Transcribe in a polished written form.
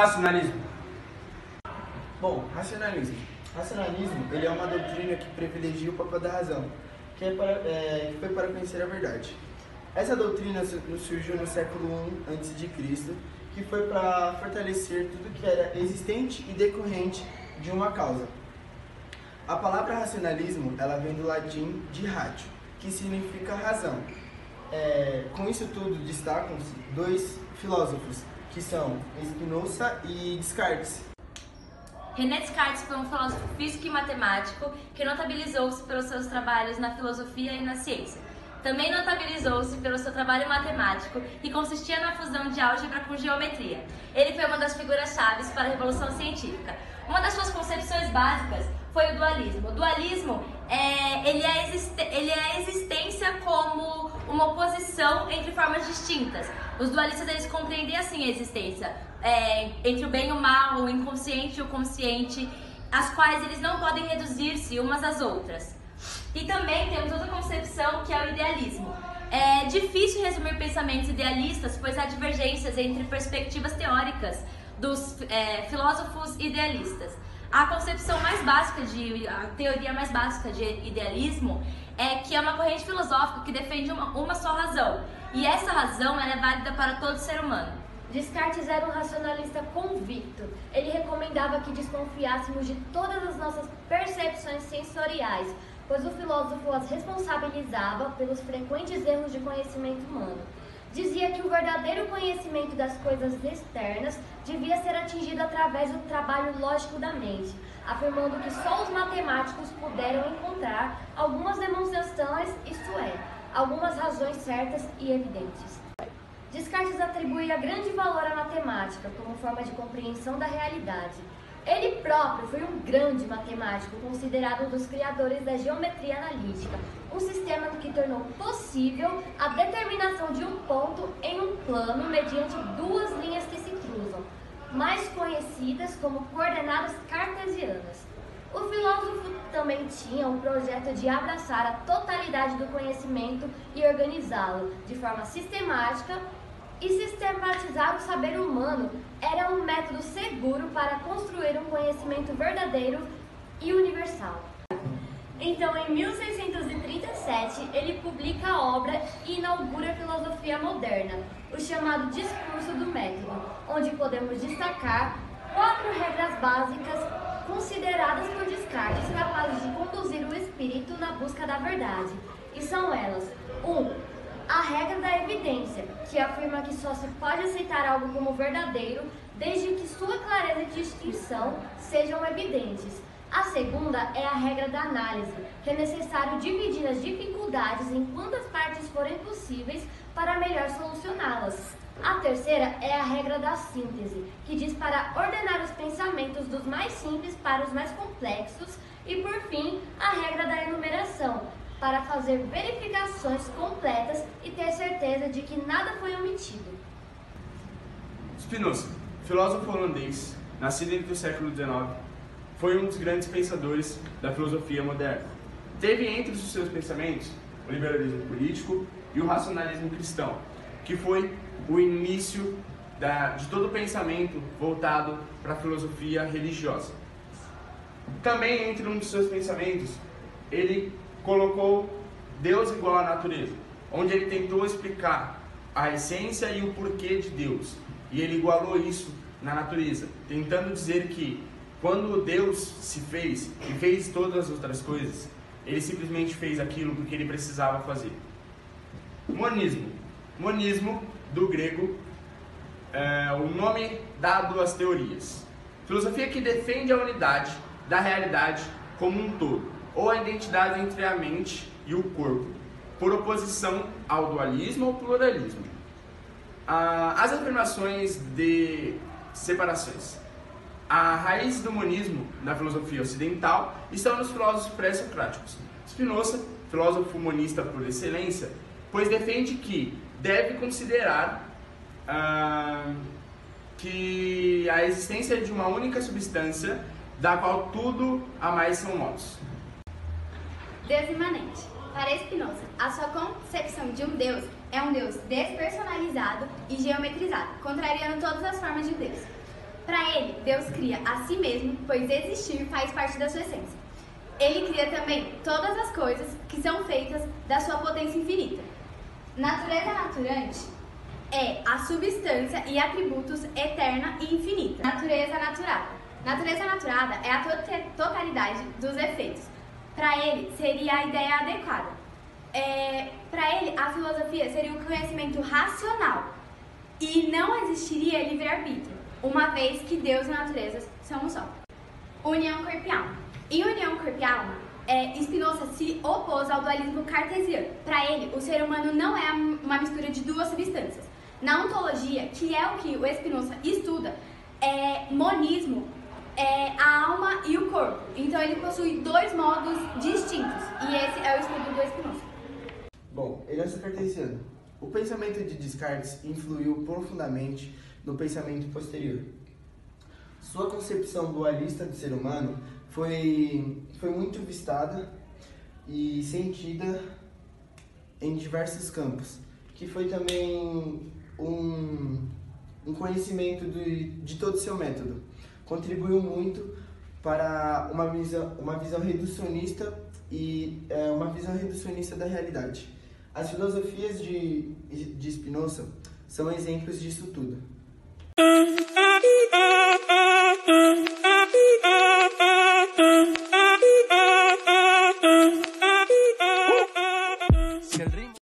Racionalismo. Bom, racionalismo. Racionalismo, ele é uma doutrina que privilegia o papel da razão, que foi para conhecer a verdade. Essa doutrina surgiu no século I a.C., que foi para fortalecer tudo que era existente e decorrente de uma causa. A palavra racionalismo, ela vem do latim de ratio, que significa razão. Com isso tudo, destacam-se dois filósofos, que são Spinoza e Descartes. René Descartes foi um filósofo físico e matemático que notabilizou-se pelos seus trabalhos na filosofia e na ciência. Também notabilizou-se pelo seu trabalho matemático, que consistia na fusão de álgebra com geometria. Ele foi uma das figuras-chave para a Revolução Científica. Uma das suas concepções básicas foi o dualismo. O dualismo ele é a existência como uma oposição entre formas distintas. Os dualistas eles compreendem assim a existência entre o bem e o mal, o inconsciente e o consciente, as quais eles não podem reduzir-se umas às outras. E também temos outra concepção que é o idealismo. É difícil resumir pensamentos idealistas, pois há divergências entre perspectivas teóricas dos filósofos idealistas. A teoria mais básica de idealismo é que é uma corrente filosófica que defende uma só razão. E essa razão ela é válida para todo ser humano. Descartes era um racionalista convicto. Ele recomendava que desconfiássemos de todas as nossas percepções sensoriais, pois o filósofo as responsabilizava pelos frequentes erros de conhecimento humano. Dizia que o verdadeiro conhecimento das coisas externas devia ser atingido através do trabalho lógico da mente, afirmando que só os matemáticos puderam encontrar algumas demonstrações, isto é, algumas razões certas e evidentes. Descartes atribuía grande valor à matemática como forma de compreensão da realidade. Ele próprio foi um grande matemático, considerado um dos criadores da geometria analítica, um sistema que tornou possível a determinação de um ponto em um plano mediante duas linhas que se cruzam, mais conhecidas como coordenadas cartesianas. O filósofo também tinha um projeto de abraçar a totalidade do conhecimento e organizá-lo de forma sistemática. E sistematizar o saber humano era um método seguro para construir um conhecimento verdadeiro e universal. Então, em 1637, ele publica a obra e inaugura a filosofia moderna, o chamado Discurso do Método, onde podemos destacar 4 regras básicas consideradas por Descartes capazes de conduzir o espírito na busca da verdade. E são elas: 1. A regra da evidência, que afirma que só se pode aceitar algo como verdadeiro desde que sua clareza e distinção sejam evidentes. A segunda é a regra da análise, que é necessário dividir as dificuldades em quantas partes forem possíveis para melhor solucioná-las. A terceira é a regra da síntese, que diz para ordenar os pensamentos dos mais simples para os mais complexos. E, por fim, a regra da enumeração, para fazer verificações completas e ter certeza de que nada foi omitido. Spinoza, filósofo holandês, nascido entre o século XIX, foi um dos grandes pensadores da filosofia moderna. Teve entre os seus pensamentos o liberalismo político e o racionalismo cristão, que foi o início de todo o pensamento voltado para a filosofia religiosa. Também entre um dos seus pensamentos, ele colocou Deus igual à natureza, onde ele tentou explicar a essência e o porquê de Deus. E ele igualou isso na natureza, tentando dizer que quando Deus se fez e fez todas as outras coisas, ele simplesmente fez aquilo porque ele precisava fazer. Monismo. Monismo, do grego, é o nome dado às teorias. Filosofia que defende a unidade da realidade como um todo, ou a identidade entre a mente e o corpo, por oposição ao dualismo ou pluralismo. As afirmações de separações. A raiz do monismo na filosofia ocidental estão nos filósofos pré-socráticos. Spinoza, filósofo monista por excelência, pois defende que deve considerar que a existência de uma única substância, da qual tudo a mais são modos. Deus imanente. Para Spinoza, a sua concepção de um Deus é um Deus despersonalizado e geometrizado, contrariando todas as formas de Deus. Para ele, Deus cria a si mesmo, pois existir faz parte da sua essência. Ele cria também todas as coisas que são feitas da sua potência infinita. Natureza naturante é a substância e atributos eterna e infinita. Natureza naturada. Natureza naturada é a totalidade dos efeitos. Para ele, seria a ideia adequada. Para ele, a filosofia seria o conhecimento racional e não existiria livre-arbítrio, uma vez que Deus e a natureza são um só. União corpo e alma. Em união corpo e alma, Spinoza se opôs ao dualismo cartesiano. Para ele, o ser humano não é uma mistura de duas substâncias. Na ontologia, que é o que o Spinoza estuda, monismo é a alma e o corpo. Então ele possui dois modos distintos, e esse é o estudo do Spinoza. Bom, herança cartesiana. O pensamento de Descartes influiu profundamente no pensamento posterior. Sua concepção dualista do ser humano foi muito vistada e sentida em diversos campos, que foi também um conhecimento de todo o seu método. Contribuiu muito para uma visão reducionista e uma visão reducionista da realidade. As filosofias de Spinoza são exemplos disso tudo.